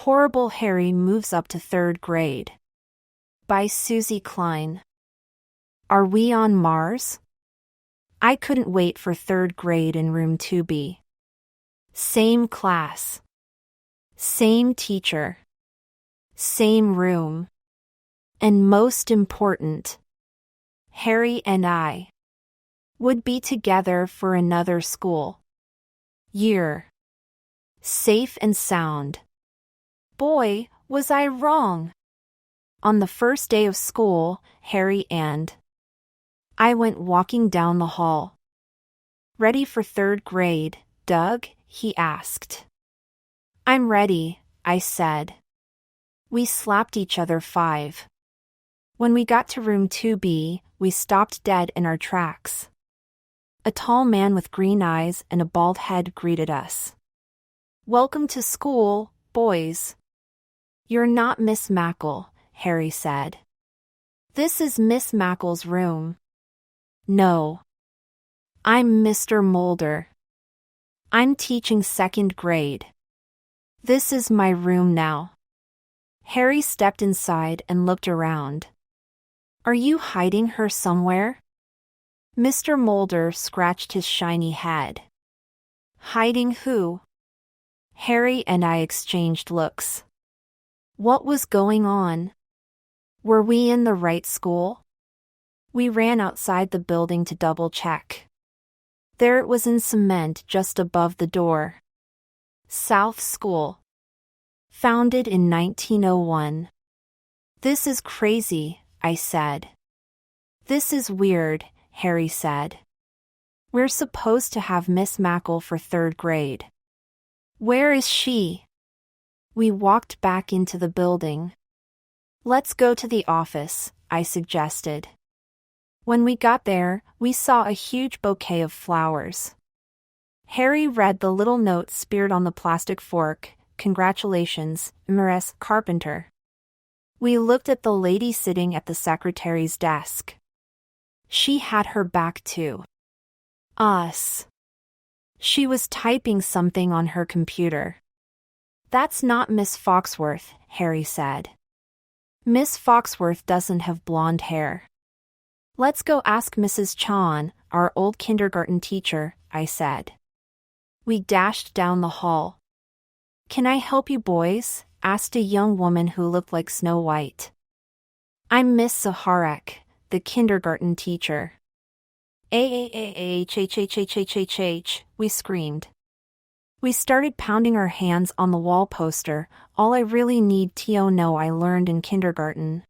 Horrible Harry Moves Up to Third Grade. By Suzy Kline. Are we on Mars? I couldn't wait for third grade in room 2B. Same class. Same teacher. Same room. And most important, Harry and I would be together for another school year. Safe and sound. Boy, was I wrong. On the first day of school, Harry and I went walking down the hall. Ready for third grade, Doug? He asked. I'm ready, I said. We slapped each other 5. When we got to room 2B, we stopped dead in our tracks. A tall man with green eyes and a bald head greeted us. Welcome to school, boys. You're not Miss Mackle, Harry said. This is Miss Mackle's room. No. I'm Mr. Mulder. I'm teaching second grade. This is my room now. Harry stepped inside and looked around. Are you hiding her somewhere? Mr. Mulder scratched his shiny head. Hiding who? Harry and I exchanged looks. What was going on? Were we in the right school? We ran outside the building to double-check. There it was in cement just above the door. South School. Founded in 1901. This is crazy, I said. This is weird, Harry said. We're supposed to have Miss Mackle for third grade. Where is she? We walked back into the building. Let's go to the office, I suggested. When we got there, we saw a huge bouquet of flowers. Harry read the little note speared on the plastic fork. Congratulations, Ms. Carpenter. We looked at the lady sitting at the secretary's desk. She had her back to us. She was typing something on her computer. That's not Miss Foxworth, Harry said. Miss Foxworth doesn't have blonde hair. Let's go ask Mrs. Chan, our old kindergarten teacher, I said. We dashed down the hall. Can I help you boys? Asked a young woman who looked like Snow White. I'm Miss Saharek, the kindergarten teacher. H, we screamed. We started pounding our hands on the wall poster, all I really need to know I learned in kindergarten.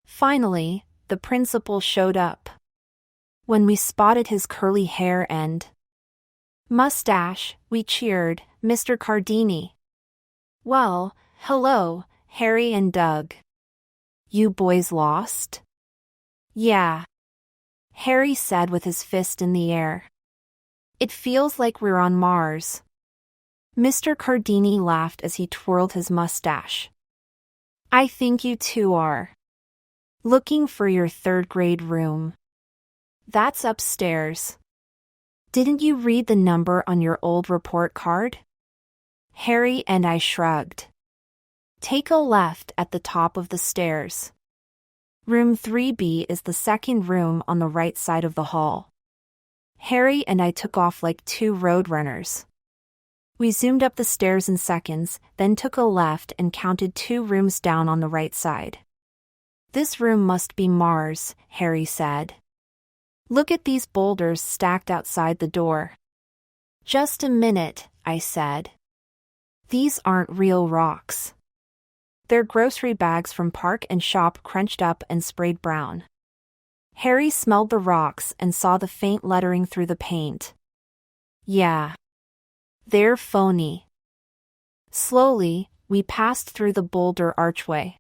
Finally, the principal showed up. When we spotted his curly hair and mustache, we cheered, Mr. Cardini. Well, hello, Harry and Doug. You boys lost? Yeah. Harry said with his fist in the air. It feels like we're on Mars. Mr. Cardini laughed as he twirled his mustache. I think you two are. Looking for your third grade room. That's upstairs. Didn't you read the number on your old report card? Harry and I shrugged. Take a left at the top of the stairs. Room 3B is the second room on the right side of the hall. Harry and I took off like 2 roadrunners. We zoomed up the stairs in seconds, then took a left and counted 2 rooms down on the right side. This room must be Mars, Harry said. Look at these boulders stacked outside the door. Just a minute, I said. These aren't real rocks. They're grocery bags from Park and Shop crunched up and sprayed brown. Harry smelled the rocks and saw the faint lettering through the paint. Yeah. They're phony. Slowly, we passed through the boulder archway.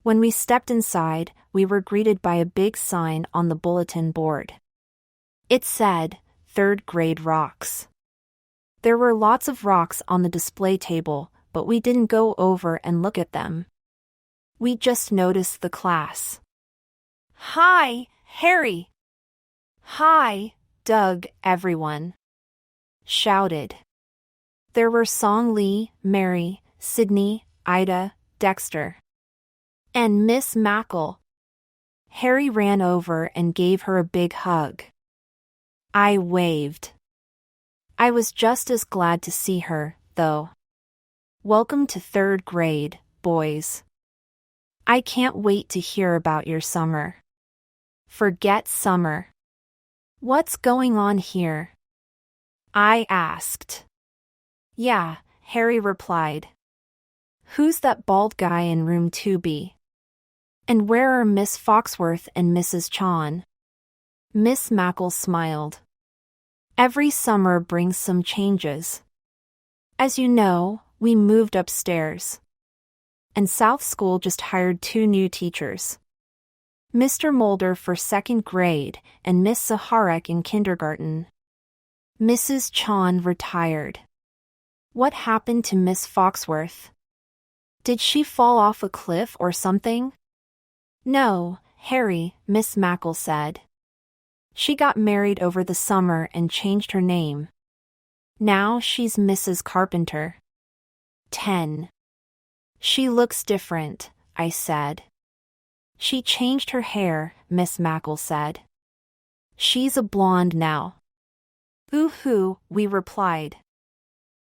When we stepped inside, we were greeted by a big sign on the bulletin board. It said, Third Grade Rocks. There were lots of rocks on the display table, but we didn't go over and look at them. We just noticed the class. Hi, Harry! Hi, Doug, everyone shouted. There were Song Lee, Mary, Sydney, Ida, Dexter. And Miss Mackle. Harry ran over and gave her a big hug. I waved. I was just as glad to see her, though. Welcome to third grade, boys. I can't wait to hear about your summer. Forget summer. What's going on here? I asked. Yeah, Harry replied. Who's that bald guy in room 2B? And where are Miss Foxworth and Mrs. Chon? Miss Mackle smiled. Every summer brings some changes. As you know, we moved upstairs. And South School just hired 2 new teachers. Mr. Mulder for 2nd grade and Miss Saharek in kindergarten. Mrs. Chon retired. What happened to Miss Foxworth? Did she fall off a cliff or something? No, Harry, Miss Mackle said. She got married over the summer and changed her name. Now she's Mrs. Carpenter. 10. She looks different, I said. She changed her hair, Miss Mackle said. She's a blonde now. Ooh-hoo, we replied.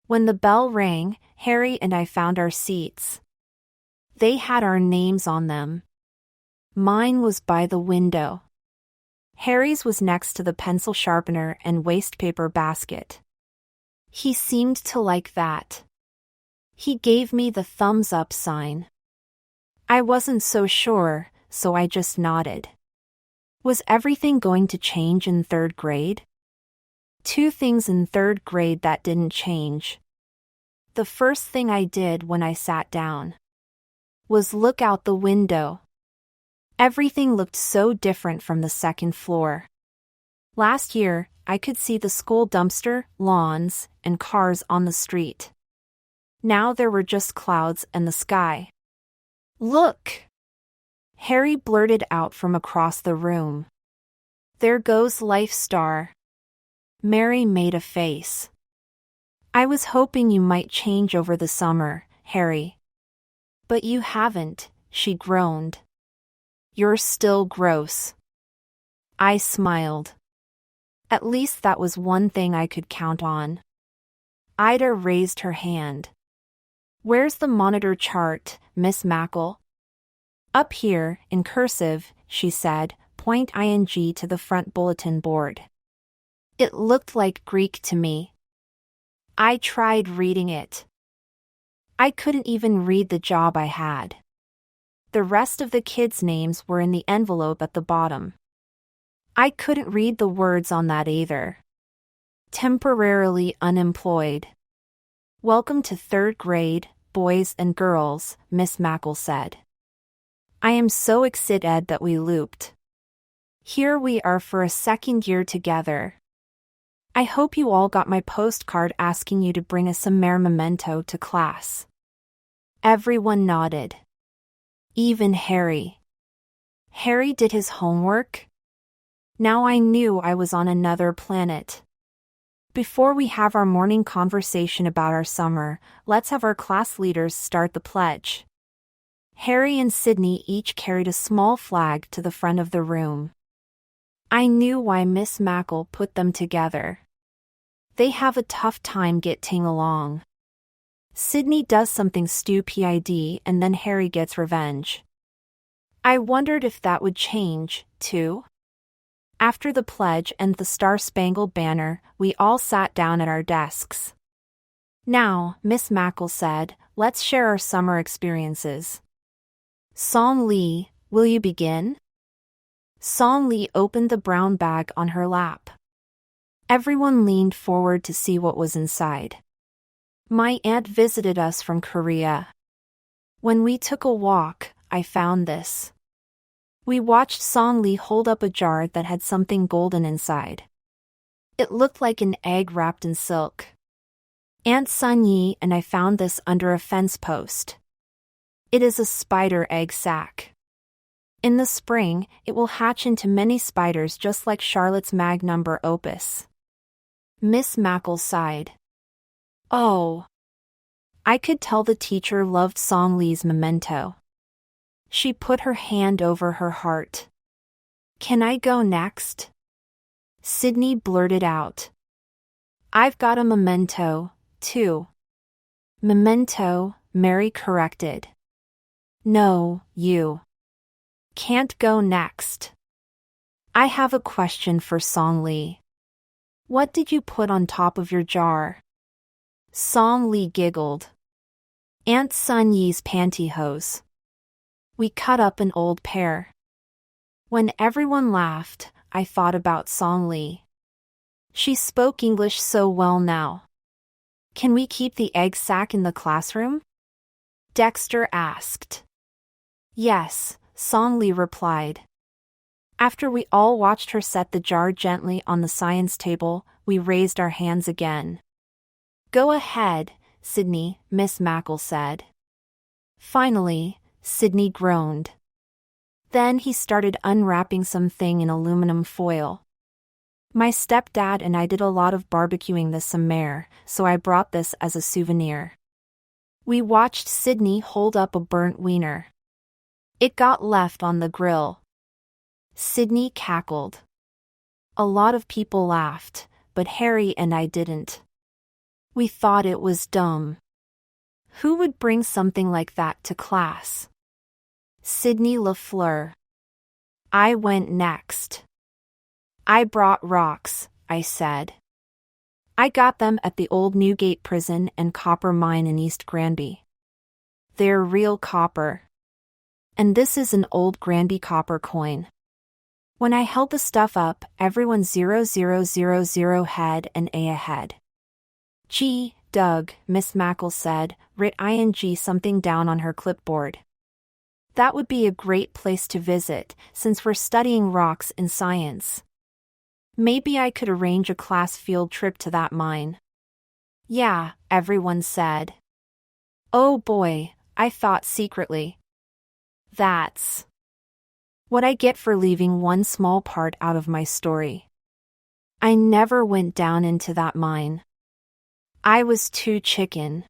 When the bell rang, Harry and I found our seats. They had our names on them. Mine was by the window. Harry's was next to the pencil sharpener and wastepaper basket. He seemed to like that. He gave me the thumbs up sign. I wasn't so sure, so I just nodded. Was everything going to change in 3rd grade? 2 things in 3rd grade that didn't change. The first thing I did when I sat down was look out the window. Everything looked so different from the 2nd floor. Last year, I could see the school dumpster, lawns, and cars on the street. Now there were just clouds and the sky. Look! Harry blurted out from across the room. There goes Life Star. Mary made a face. I was hoping you might change over the summer, Harry. But you haven't, she groaned. You're still gross. I smiled. At least that was one thing I could count on. Ida raised her hand. Where's the monitor chart, Miss Mackle? Up here, in cursive, she said, point ing to the front bulletin board. It looked like Greek to me. I tried reading it. I couldn't even read the job I had. The rest of the kids' names were in the envelope at the bottom. I couldn't read the words on that either. Temporarily unemployed. Welcome to 3rd grade, boys and girls, Miss Mackle said. I am so excited that we looped. Here we are for a 2nd year together. I hope you all got my postcard asking you to bring a summer memento to class. Everyone nodded. Even Harry. Harry did his homework? Now I knew I was on another planet. Before we have our morning conversation about our summer, let's have our class leaders start the pledge. Harry and Sydney each carried a small flag to the front of the room. I knew why Miss Mackle put them together. They have a tough time getting along. Sydney does something stupid and then Harry gets revenge. I wondered if that would change, too. After the pledge and the Star-Spangled Banner, we all sat down at our desks. Now, Miss Mackle said, let's share our summer experiences. Song Lee, will you begin? Song Lee opened the brown bag on her lap. Everyone leaned forward to see what was inside. My aunt visited us from Korea. When we took a walk, I found this. We watched Song Lee hold up a jar that had something golden inside. It looked like an egg wrapped in silk. Aunt Sun Yi and I found this under a fence post. It is a spider egg sac. In the spring, it will hatch into many spiders just like Charlotte's magnum opus. Miss Mackle sighed. Oh. I could tell the teacher loved Song Lee's memento. She put her hand over her heart. Can I go next? Sydney blurted out. I've got a memento, too. Memento, Mary corrected. No, you can't go next. I have a question for Song Lee. What did you put on top of your jar? Song Lee giggled. Aunt Sun Yi's pantyhose. We cut up an old pair. When everyone laughed, I thought about Song Lee. She spoke English so well now. Can we keep the egg sack in the classroom? Dexter asked. Yes, Song Lee replied. After we all watched her set the jar gently on the science table, we raised our hands again. Go ahead, Sydney, Miss Mackle said. Finally, Sydney groaned. Then he started unwrapping something in aluminum foil. My stepdad and I did a lot of barbecuing this summer, so I brought this as a souvenir. We watched Sydney hold up a burnt wiener. It got left on the grill. Sydney cackled. A lot of people laughed, but Harry and I didn't. We thought it was dumb. Who would bring something like that to class? Sydney LaFleur. I went next. I brought rocks, I said. I got them at the old Newgate prison and copper mine in East Granby. They're real copper. And this is an old Granby copper coin. When I held the stuff up, everyone 0000 had an A ahead. Gee, Doug, Miss Mackle said, writ ing something down on her clipboard. That would be a great place to visit, since we're studying rocks in science. Maybe I could arrange a class field trip to that mine. Yeah, everyone said. Oh boy, I thought secretly. That's what I get for leaving one small part out of my story. I never went down into that mine. I was too chicken.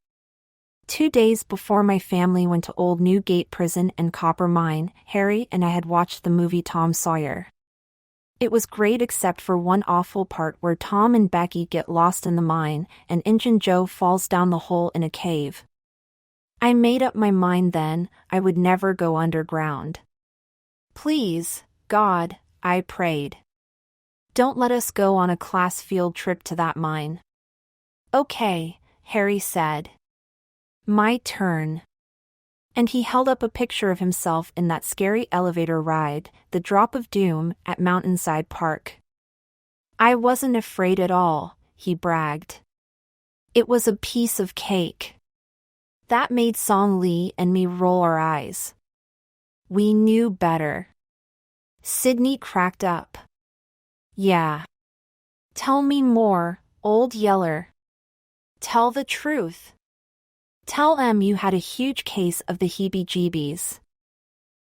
2 days before my family went to Old Newgate Prison and Copper Mine, Harry and I had watched the movie Tom Sawyer. It was great except for one awful part where Tom and Becky get lost in the mine and Injun Joe falls down the hole in a cave. I made up my mind then I would never go underground. Please, God, I prayed. Don't let us go on a class field trip to that mine. Okay, Harry said. My turn. And he held up a picture of himself in that scary elevator ride, The Drop of Doom, at Mountainside Park. I wasn't afraid at all, he bragged. It was a piece of cake. That made Song Lee and me roll our eyes. We knew better. Sydney cracked up. Yeah. Tell me more, Old Yeller. Tell the truth. Tell em you had a huge case of the heebie-jeebies.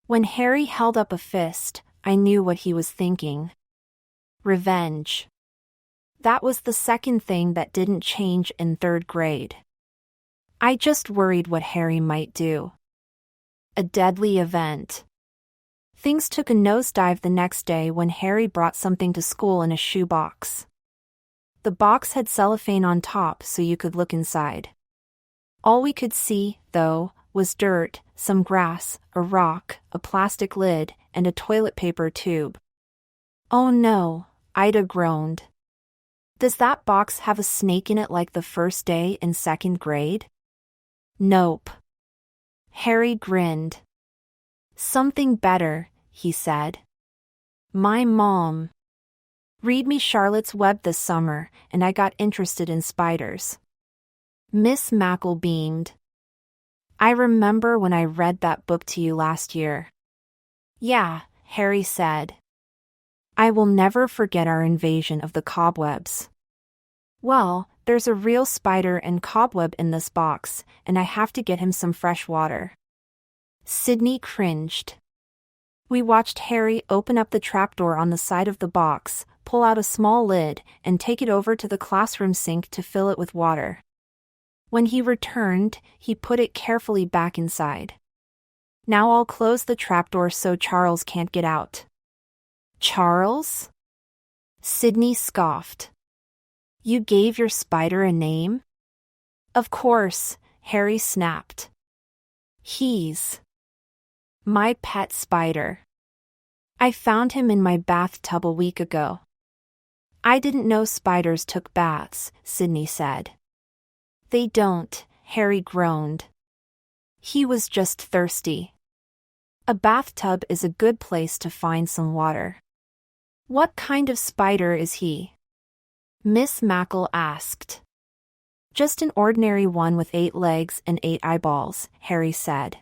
When Harry held up a fist, I knew what he was thinking. Revenge. That was the second thing that didn't change in 3rd grade. I just worried what Harry might do. A deadly event. Things took a nosedive the next day when Harry brought something to school in a shoebox. The box had cellophane on top so you could look inside. All we could see, though, was dirt, some grass, a rock, a plastic lid, and a toilet paper tube. Oh no, Ida groaned. Does that box have a snake in it like the first day in 2nd grade? Nope. Harry grinned. Something better, he said. My mom read me Charlotte's Web this summer, and I got interested in spiders. Miss Mackle beamed. I remember when I read that book to you last year. Yeah, Harry said. I will never forget our invasion of the cobwebs. Well, there's a real spider and cobweb in this box, and I have to get him some fresh water. Sydney cringed. We watched Harry open up the trapdoor on the side of the box, pull out a small lid, and take it over to the classroom sink to fill it with water. When he returned, he put it carefully back inside. Now I'll close the trapdoor so Charles can't get out. Charles? Sydney scoffed. You gave your spider a name? Of course, Harry snapped. He's my pet spider. I found him in my bathtub a week ago. I didn't know spiders took baths, Sydney said. They don't, Harry groaned. He was just thirsty. A bathtub is a good place to find some water. What kind of spider is he? Miss Mackle asked. Just an ordinary one with 8 legs and 8 eyeballs, Harry said.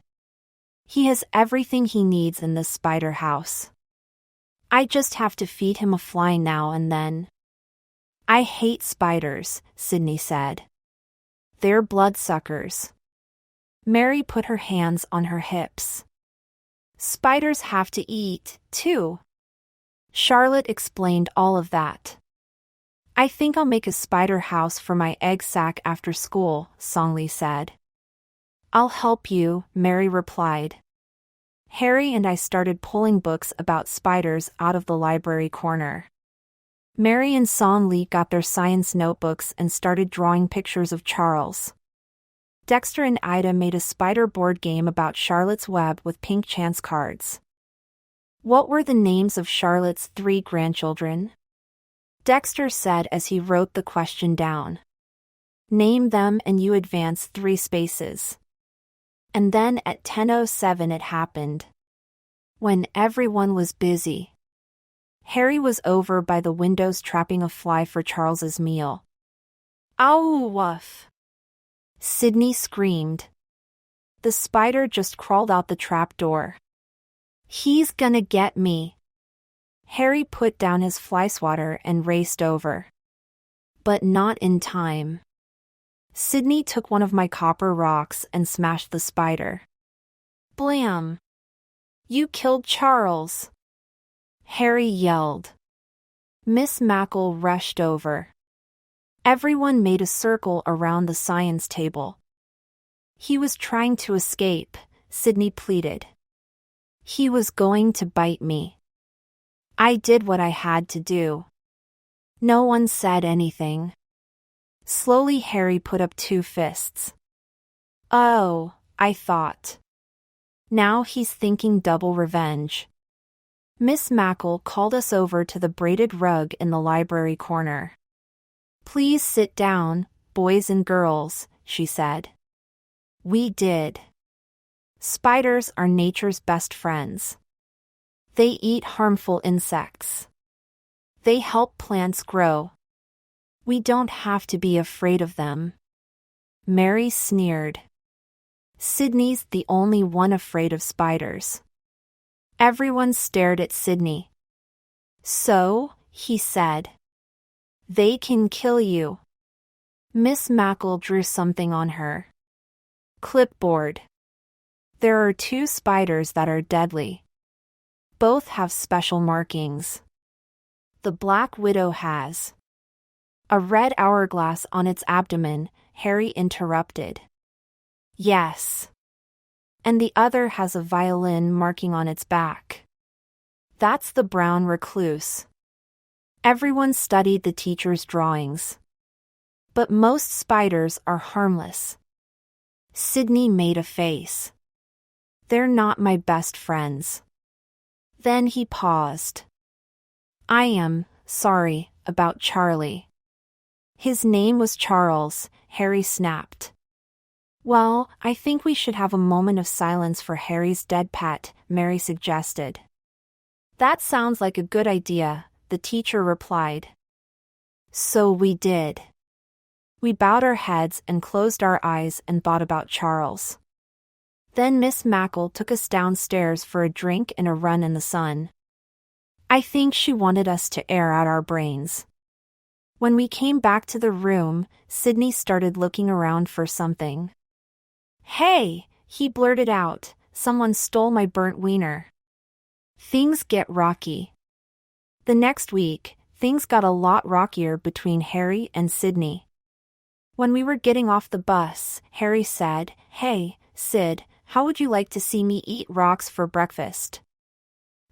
He has everything he needs in this spider house. I just have to feed him a fly now and then. I hate spiders, Sydney said. They're bloodsuckers. Mary put her hands on her hips. Spiders have to eat, too. Charlotte explained all of that. I think I'll make a spider house for my egg sac after school, Songli said. I'll help you, Mary replied. Harry and I started pulling books about spiders out of the library corner. Mary and Songli got their science notebooks and started drawing pictures of Charles. Dexter and Ida made a spider board game about Charlotte's Web with pink chance cards. What were the names of Charlotte's 3 grandchildren? Dexter said as he wrote the question down. Name them and you advance 3 spaces. And then at 10:07 it happened. When everyone was busy. Harry was over by the windows trapping a fly for Charles's meal. Ow, woof! Sydney screamed. The spider just crawled out the trap door. He's gonna get me. Harry put down his fly swatter and raced over. But not in time. Sydney took one of my copper rocks and smashed the spider. Blam! You killed Charles! Harry yelled. Miss Mackle rushed over. Everyone made a circle around the science table. He was trying to escape, Sydney pleaded. He was going to bite me. I did what I had to do. No one said anything. Slowly Harry put up 2 fists. Oh, I thought. Now he's thinking double revenge. Miss Mackle called us over to the braided rug in the library corner. Please sit down, boys and girls, she said. We did. Spiders are nature's best friends. They eat harmful insects. They help plants grow. We don't have to be afraid of them. Mary sneered. Sydney's the only one afraid of spiders. Everyone stared at Sydney. So, he said. They can kill you. Miss Mackle drew something on her clipboard. There are 2 spiders that are deadly. Both have special markings. The black widow has a red hourglass on its abdomen, Harry interrupted. Yes. And the other has a violin marking on its back. That's the brown recluse. Everyone studied the teacher's drawings. But most spiders are harmless. Sydney made a face. They're not my best friends. Then he paused. I am sorry about Charlie. His name was Charles, Harry snapped. Well, I think we should have a moment of silence for Harry's dead pet, Mary suggested. That sounds like a good idea, the teacher replied. So we did. We bowed our heads and closed our eyes and thought about Charles. Then Miss Mackle took us downstairs for a drink and a run in the sun. I think she wanted us to air out our brains. When we came back to the room, Sydney started looking around for something. Hey, he blurted out, someone stole my burnt wiener. Things get rocky. The next week, things got a lot rockier between Harry and Sydney. When we were getting off the bus, Harry said, "Hey, Sid, how would you like to see me eat rocks for breakfast?"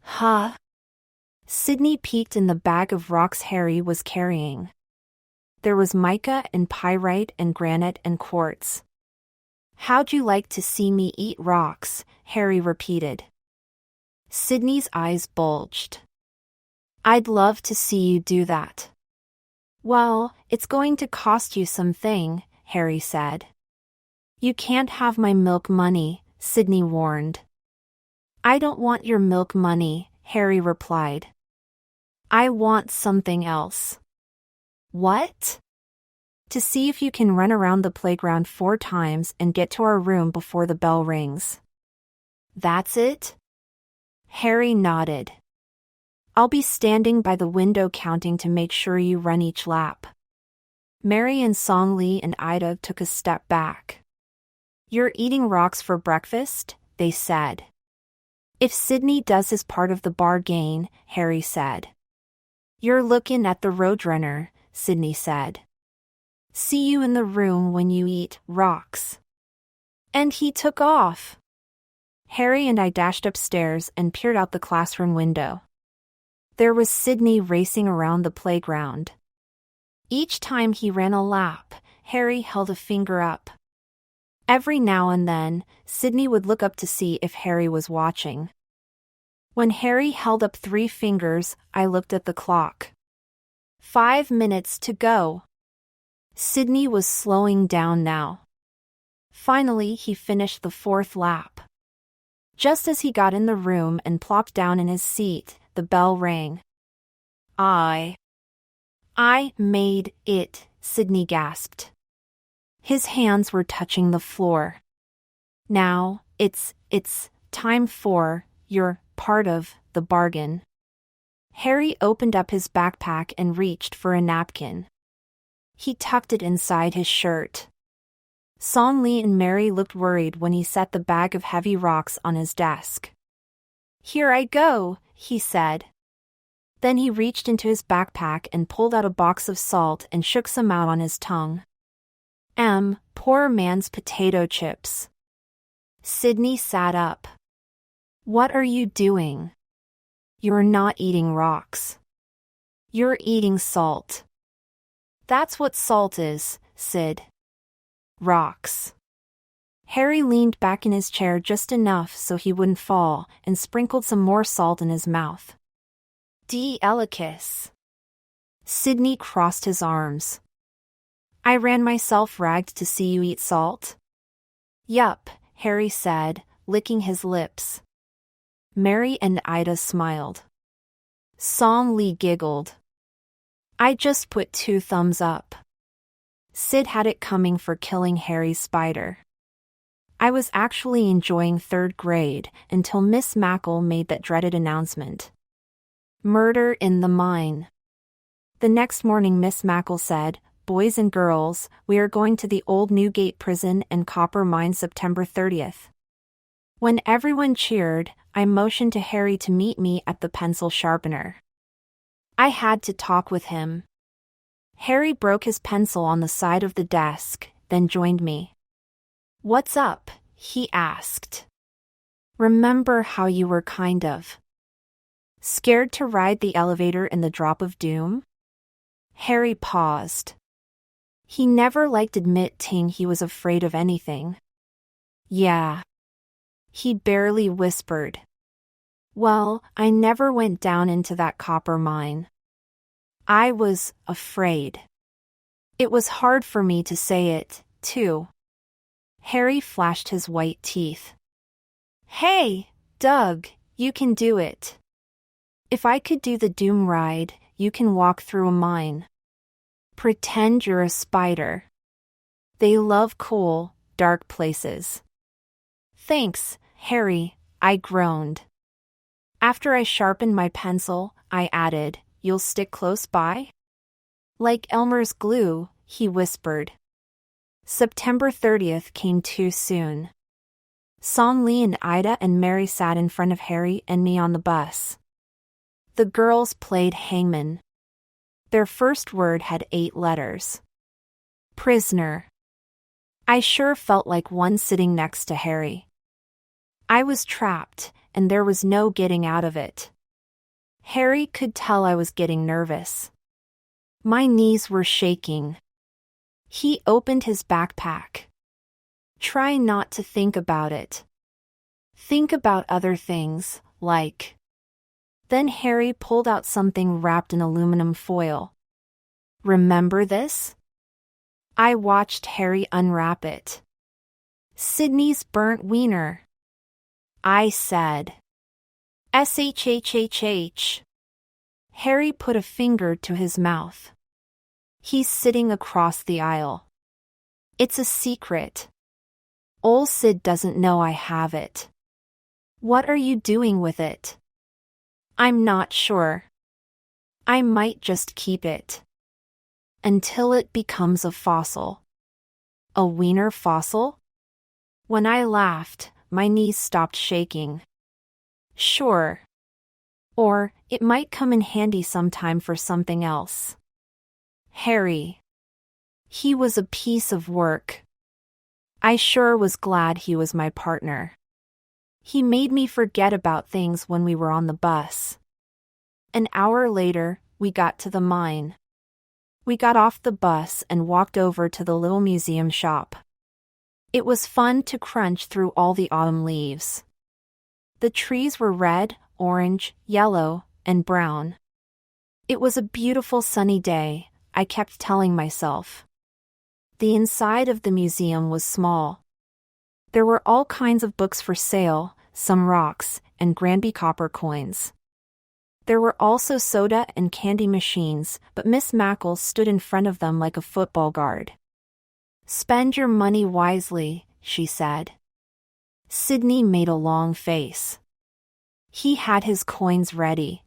Huh? Sydney peeked in the bag of rocks Harry was carrying. There was mica and pyrite and granite and quartz. "How'd you like to see me eat rocks?" Harry repeated. Sydney's eyes bulged. "I'd love to see you do that." "Well, it's going to cost you something," Harry said. "You can't have my milk money," Sydney warned. "I don't want your milk money," Harry replied. "I want something else." "What?" "To see if you can run around the playground 4 times and get to our room before the bell rings." "That's it?" Harry nodded. "I'll be standing by the window counting to make sure you run each lap." Mary and Song Lee and Ida took a step back. "You're eating rocks for breakfast?" they said. "If Sydney does his part of the bargain," Harry said. "You're looking at the Roadrunner," Sydney said. "See you in the room when you eat rocks." And he took off. Harry and I dashed upstairs and peered out the classroom window. There was Sydney racing around the playground. Each time he ran a lap, Harry held a finger up. Every now and then, Sydney would look up to see if Harry was watching. When Harry held up 3 fingers, I looked at the clock. 5 minutes to go. Sydney was slowing down now. Finally, he finished the 4th lap. Just as he got in the room and plopped down in his seat, the bell rang. I made it," Sydney gasped. His hands were touching the floor. "Now, it's time for your part of the bargain." Harry opened up his backpack and reached for a napkin. He tucked it inside his shirt. Song Lee and Mary looked worried when he set the bag of heavy rocks on his desk. "Here I go," he said. Then he reached into his backpack and pulled out a box of salt and shook some out on his tongue. Poor man's potato chips." Sydney sat up. "What are you doing? You're not eating rocks. You're eating salt." "That's what salt is, Sid." "Rocks." Harry leaned back in his chair just enough so he wouldn't fall and sprinkled some more salt in his mouth. "Delicus." Sydney crossed his arms. "I ran myself ragged to see you eat salt?" "Yup," Harry said, licking his lips. Mary and Ida smiled. Song Lee giggled. "I just put 2 thumbs up." Sid had it coming for killing Harry's spider. I was actually enjoying 3rd grade until Miss Mackle made that dreaded announcement. "Murder in the mine." The next morning Miss Mackle said, "Boys and girls, we are going to the old Newgate prison and copper mine September 30th. When everyone cheered, I motioned to Harry to meet me at the pencil sharpener. I had to talk with him. Harry broke his pencil on the side of the desk, then joined me. "What's up?" he asked. "Remember how you were kind of scared to ride the elevator in the drop of doom?" Harry paused. He never liked admitting he was afraid of anything. "Yeah." He barely whispered. "Well, I never went down into that copper mine. I was afraid. It was hard for me to say it, too." Harry flashed his white teeth. "Hey, Doug, you can do it. If I could do the doom ride, you can walk through a mine. Pretend you're a spider. They love cool, dark places." "Thanks, Harry," I groaned. After I sharpened my pencil, I added, "You'll stick close by?" "Like Elmer's glue," he whispered. September 30th came too soon. Song Lee and Ida and Mary sat in front of Harry and me on the bus. The girls played hangman. Their first word had 8 letters. Prisoner. I sure felt like one sitting next to Harry. I was trapped, and there was no getting out of it. Harry could tell I was getting nervous. My knees were shaking. He opened his backpack. Try not to think about it. Think about other things, like. Then Harry pulled out something wrapped in aluminum foil. Remember this? I watched Harry unwrap it. Sydney's burnt wiener. I said. SHHHH. Harry put a finger to his mouth. He's sitting across the aisle. It's a secret. Ol' Sid doesn't know I have it. What are you doing with it? I'm not sure. I might just keep it. Until it becomes a fossil. A wiener fossil? When I laughed, my knees stopped shaking. Sure. Or, it might come in handy sometime for something else. Harry. He was a piece of work. I sure was glad he was my partner. He made me forget about things when we were on the bus. An hour later, we got to the mine. We got off the bus and walked over to the little museum shop. It was fun to crunch through all the autumn leaves. The trees were red, orange, yellow, and brown. It was a beautiful sunny day, I kept telling myself. The inside of the museum was small. There were all kinds of books for sale, some rocks, and Granby copper coins. There were also soda and candy machines, but Miss Mackle stood in front of them like a football guard. Spend your money wisely, she said. Sydney made a long face. He had his coins ready.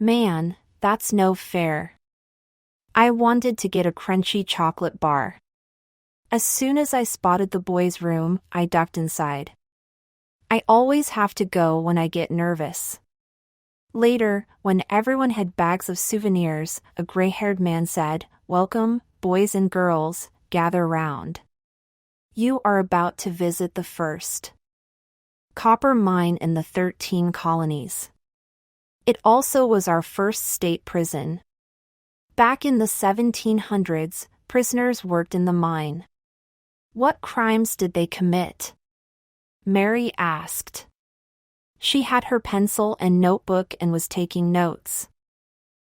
Man, that's no fair. I wanted to get a crunchy chocolate bar. As soon as I spotted the boys' room, I ducked inside. I always have to go when I get nervous. Later, when everyone had bags of souvenirs, a gray-haired man said, "Welcome, boys and girls, gather round. You are about to visit the first copper mine in the 13 colonies. It also was our first state prison. Back in the 1700s, prisoners worked in the mine. What crimes did they commit?" Mary asked. She had her pencil and notebook and was taking notes.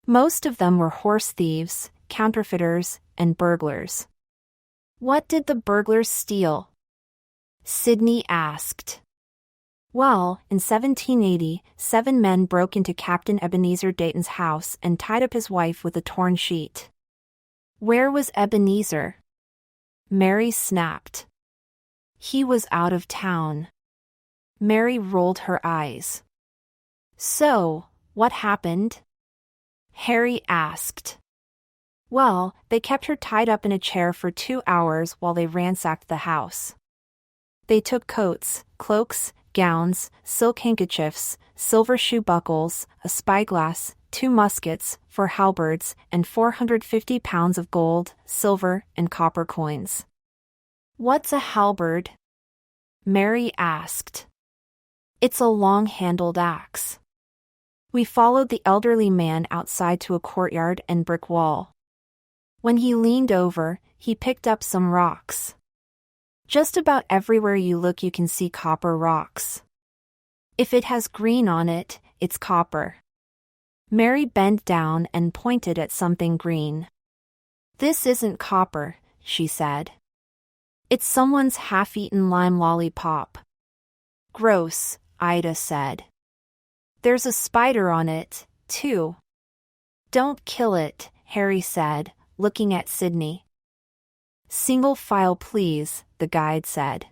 Most of them were horse thieves, counterfeiters, and burglars. What did the burglars steal? Sydney asked. Well, in 1780, 7 men broke into Captain Ebenezer Dayton's house and tied up his wife with a torn sheet. Where was Ebenezer? Mary snapped. He was out of town. Mary rolled her eyes. So, what happened? Harry asked. Well, they kept her tied up in a chair for 2 hours while they ransacked the house. They took coats, cloaks, gowns, silk handkerchiefs, silver shoe buckles, a spyglass, 2 muskets, 4 halberds, and 450 pounds of gold, silver, and copper coins. What's a halberd? Mary asked. It's a long-handled axe. We followed the elderly man outside to a courtyard and brick wall. When he leaned over, he picked up some rocks. Just about everywhere you look you can see copper rocks. If it has green on it, it's copper. Mary bent down and pointed at something green. This isn't copper, she said. It's someone's half-eaten lime lollipop. Gross, Ida said. There's a spider on it, too. Don't kill it, Harry said, looking at Sydney. Single file please, the guide said.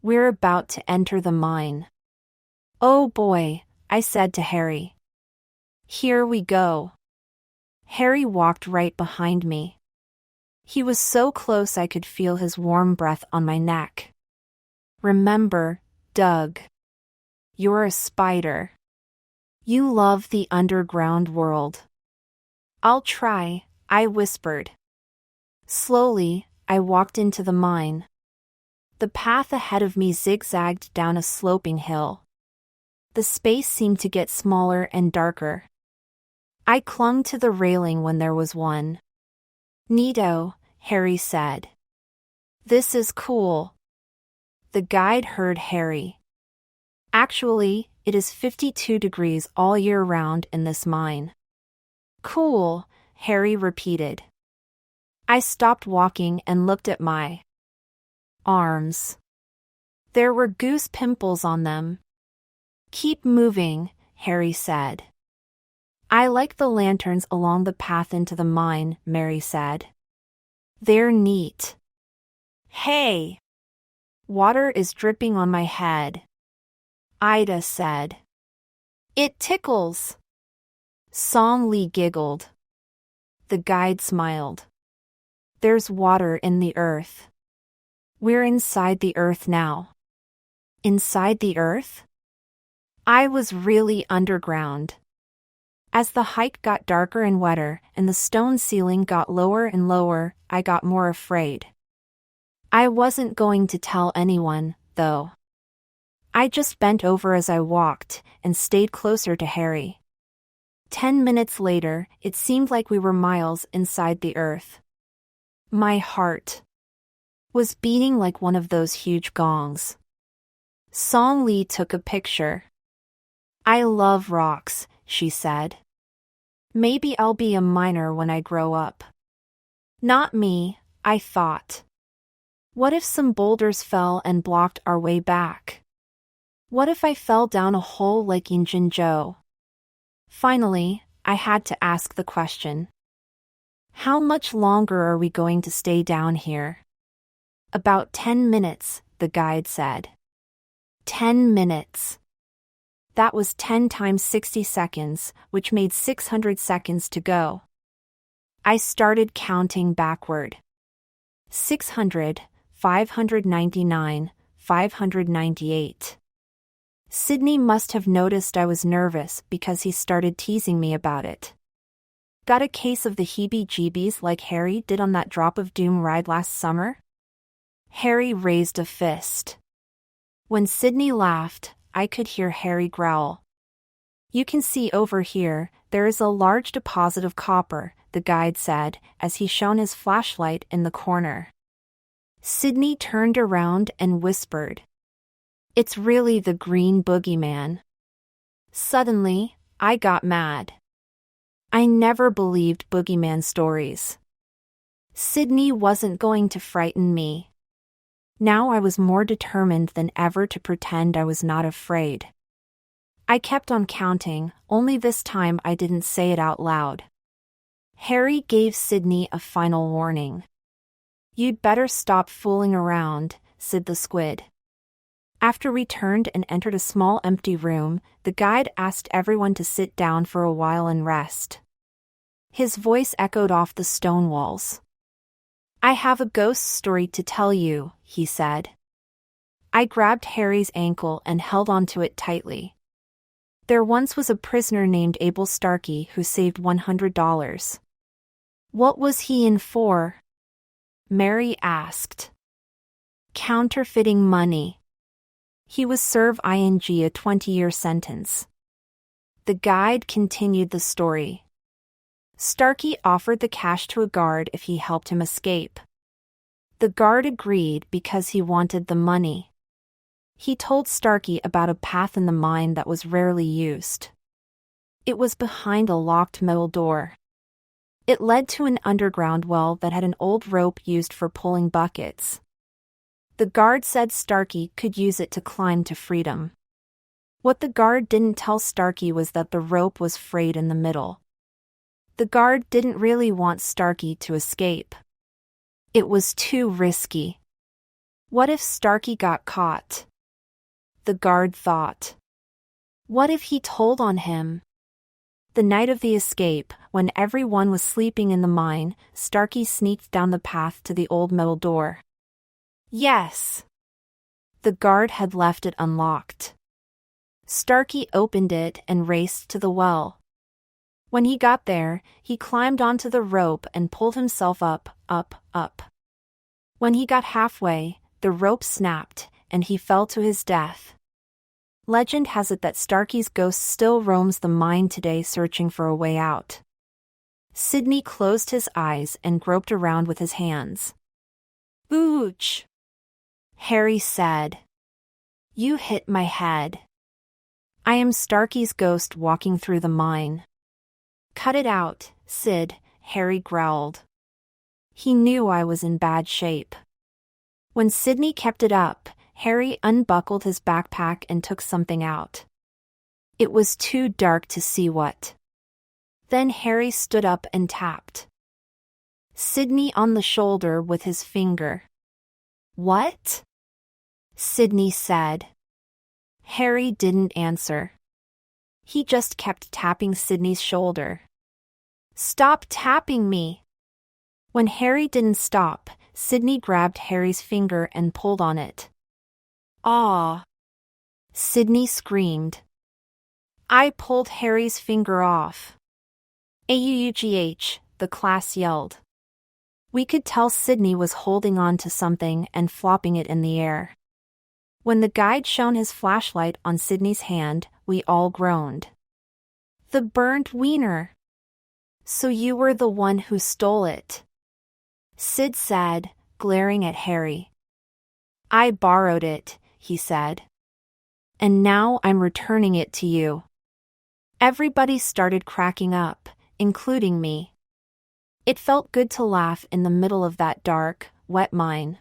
We're about to enter the mine. Oh boy, I said to Harry. Here we go. Harry walked right behind me. He was so close I could feel his warm breath on my neck. Remember, Doug. You're a spider. You love the underground world. I'll try, I whispered. Slowly, I walked into the mine. The path ahead of me zigzagged down a sloping hill. The space seemed to get smaller and darker. I clung to the railing when there was one. "Neato," Harry said. "This is cool." The guide heard Harry. "Actually, it is 52 degrees all year round in this mine." "Cool," Harry repeated. I stopped walking and looked at my arms. There were goose pimples on them. "Keep moving," Harry said. "I like the lanterns along the path into the mine," Mary said. "They're neat." "Hey! Water is dripping on my head," Ida said. "It tickles." Song Lee giggled. The guide smiled. "There's water in the earth. We're inside the earth now." Inside the earth? I was really underground. As the hike got darker and wetter and the stone ceiling got lower and lower, I got more afraid. I wasn't going to tell anyone, though. I just bent over as I walked and stayed closer to Harry. 10 minutes later, it seemed like we were miles inside the earth. My heart was beating like one of those huge gongs. Song Lee took a picture. "I love rocks," she said. "Maybe I'll be a miner when I grow up." Not me, I thought. What if some boulders fell and blocked our way back? What if I fell down a hole like Injun Joe? Finally, I had to ask the question. How much longer are we going to stay down here? About 10 minutes, the guide said. 10 minutes. That was 10 times 60 seconds, which made 600 seconds to go. I started counting backward. 600, 599, 598. Sydney must have noticed I was nervous because he started teasing me about it. Got a case of the heebie-jeebies like Harry did on that Drop of Doom ride last summer? Harry raised a fist. When Sydney laughed, I could hear Harry growl. "You can see over here, there is a large deposit of copper," the guide said, as he shone his flashlight in the corner. Sydney turned around and whispered, "It's really the green boogeyman." Suddenly, I got mad. I never believed boogeyman stories. Sydney wasn't going to frighten me. Now I was more determined than ever to pretend I was not afraid. I kept on counting, only this time I didn't say it out loud. Harry gave Sydney a final warning. "You'd better stop fooling around," said the squid. After we turned and entered a small empty room, the guide asked everyone to sit down for a while and rest. His voice echoed off the stone walls. "I have a ghost story to tell you," he said. I grabbed Harry's ankle and held onto it tightly. There once was a prisoner named Abel Starkey who saved $100. "What was he in for?" Mary asked. "Counterfeiting money. He was served a 20-year sentence." The guide continued the story. Starkey offered the cash to a guard if he helped him escape. The guard agreed because he wanted the money. He told Starkey about a path in the mine that was rarely used. It was behind a locked metal door. It led to an underground well that had an old rope used for pulling buckets. The guard said Starkey could use it to climb to freedom. What the guard didn't tell Starkey was that the rope was frayed in the middle. The guard didn't really want Starkey to escape. It was too risky. What if Starkey got caught? The guard thought. What if he told on him? The night of the escape, when everyone was sleeping in the mine, Starkey sneaked down the path to the old metal door. Yes! The guard had left it unlocked. Starkey opened it and raced to the well. When he got there, he climbed onto the rope and pulled himself up, up, up. When he got halfway, the rope snapped, and he fell to his death. Legend has it that Starkey's ghost still roams the mine today searching for a way out. Sidney closed his eyes and groped around with his hands. Ouch! Harry said. You hit my head. I am Starkey's ghost walking through the mine. Cut it out, Sid, Harry growled. He knew I was in bad shape. When Sidney kept it up, Harry unbuckled his backpack and took something out. It was too dark to see what. Then Harry stood up and tapped Sidney on the shoulder with his finger. What? Sidney said. Harry didn't answer. He just kept tapping Sidney's shoulder. Stop tapping me! When Harry didn't stop, Sidney grabbed Harry's finger and pulled on it. Aw! Sidney screamed. I pulled Harry's finger off. Ouch! The class yelled. We could tell Sidney was holding on to something and flopping it in the air. When the guide shone his flashlight on Sidney's hand, we all groaned. The burnt wiener! So you were the one who stole it? Sid said, glaring at Harry. I borrowed it, he said. And now I'm returning it to you. Everybody started cracking up, including me. It felt good to laugh in the middle of that dark, wet mine.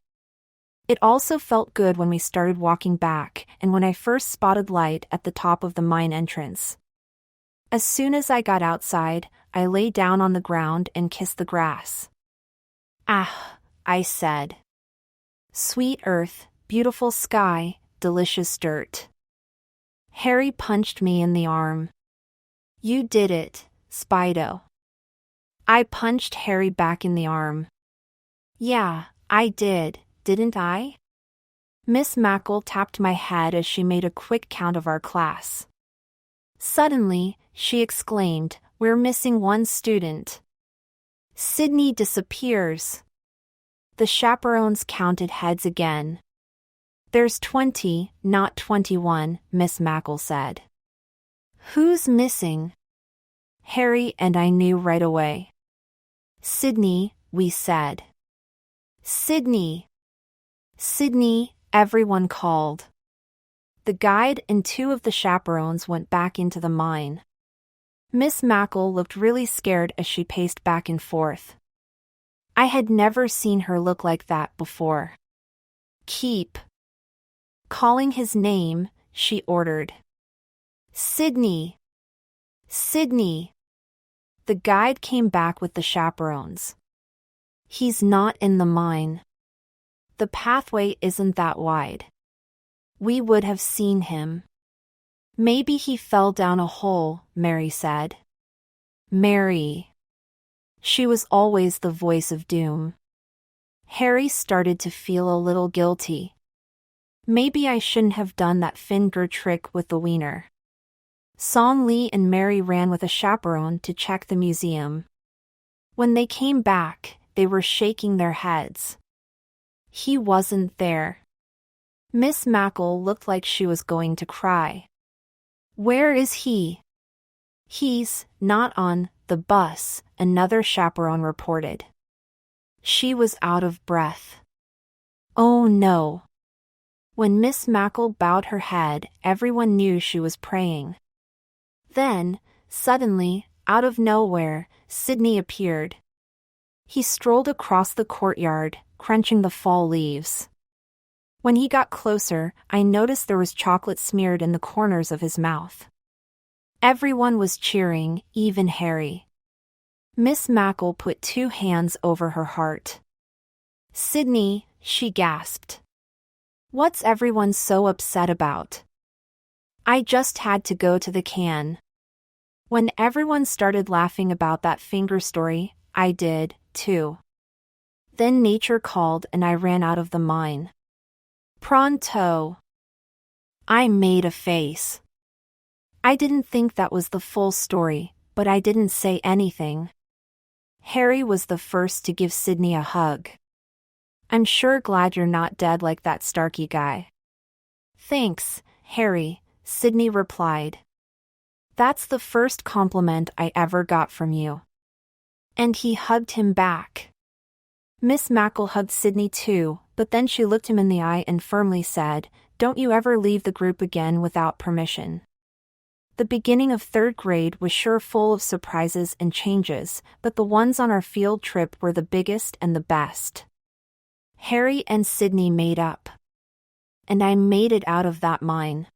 It also felt good when we started walking back and when I first spotted light at the top of the mine entrance. As soon as I got outside, I lay down on the ground and kissed the grass. Ah, I said. Sweet earth, beautiful sky, delicious dirt. Harry punched me in the arm. You did it, Spido. I punched Harry back in the arm. Yeah, I did, didn't I? Miss Mackle tapped my head as she made a quick count of our class. Suddenly, she exclaimed, We're missing one student. Sidney disappears. The chaperones counted heads again. There's 20, not 21, Miss Mackle said. Who's missing? Harry and I knew right away. Sidney, we said. Sidney! Sidney, everyone called. The guide and two of the chaperones went back into the mine. Miss Mackle looked really scared as she paced back and forth. I had never seen her look like that before. Keep. Calling his name, she ordered. Sidney! Sidney! The guide came back with the chaperones. He's not in the mine. The pathway isn't that wide. We would have seen him. Maybe he fell down a hole, Mary said. Mary. She was always the voice of doom. Harry started to feel a little guilty. Maybe I shouldn't have done that finger trick with the wiener. Song Lee and Mary ran with a chaperone to check the museum. When they came back, they were shaking their heads. He wasn't there. Miss Mackle looked like she was going to cry. Where is he? He's not on the bus, another chaperone reported. She was out of breath. Oh no. When Miss Mackle bowed her head, everyone knew she was praying. Then, suddenly, out of nowhere, Sidney appeared. He strolled across the courtyard, crunching the fall leaves. When he got closer, I noticed there was chocolate smeared in the corners of his mouth. Everyone was cheering, even Harry. Miss Mackle put two hands over her heart. Sidney, she gasped. What's everyone so upset about? I just had to go to the can. When everyone started laughing about that finger story, I did, too. Then nature called and I ran out of the mine. Pronto. I made a face. I didn't think that was the full story, but I didn't say anything. Harry was the first to give Sydney a hug. I'm sure glad you're not dead like that Starkey guy. Thanks, Harry, Sydney replied. That's the first compliment I ever got from you. And he hugged him back. Miss Mackle hugged Sydney too, but then she looked him in the eye and firmly said, "Don't you ever leave the group again without permission." The beginning of third grade was sure full of surprises and changes, but the ones on our field trip were the biggest and the best. Harry and Sydney made up. And I made it out of that mine.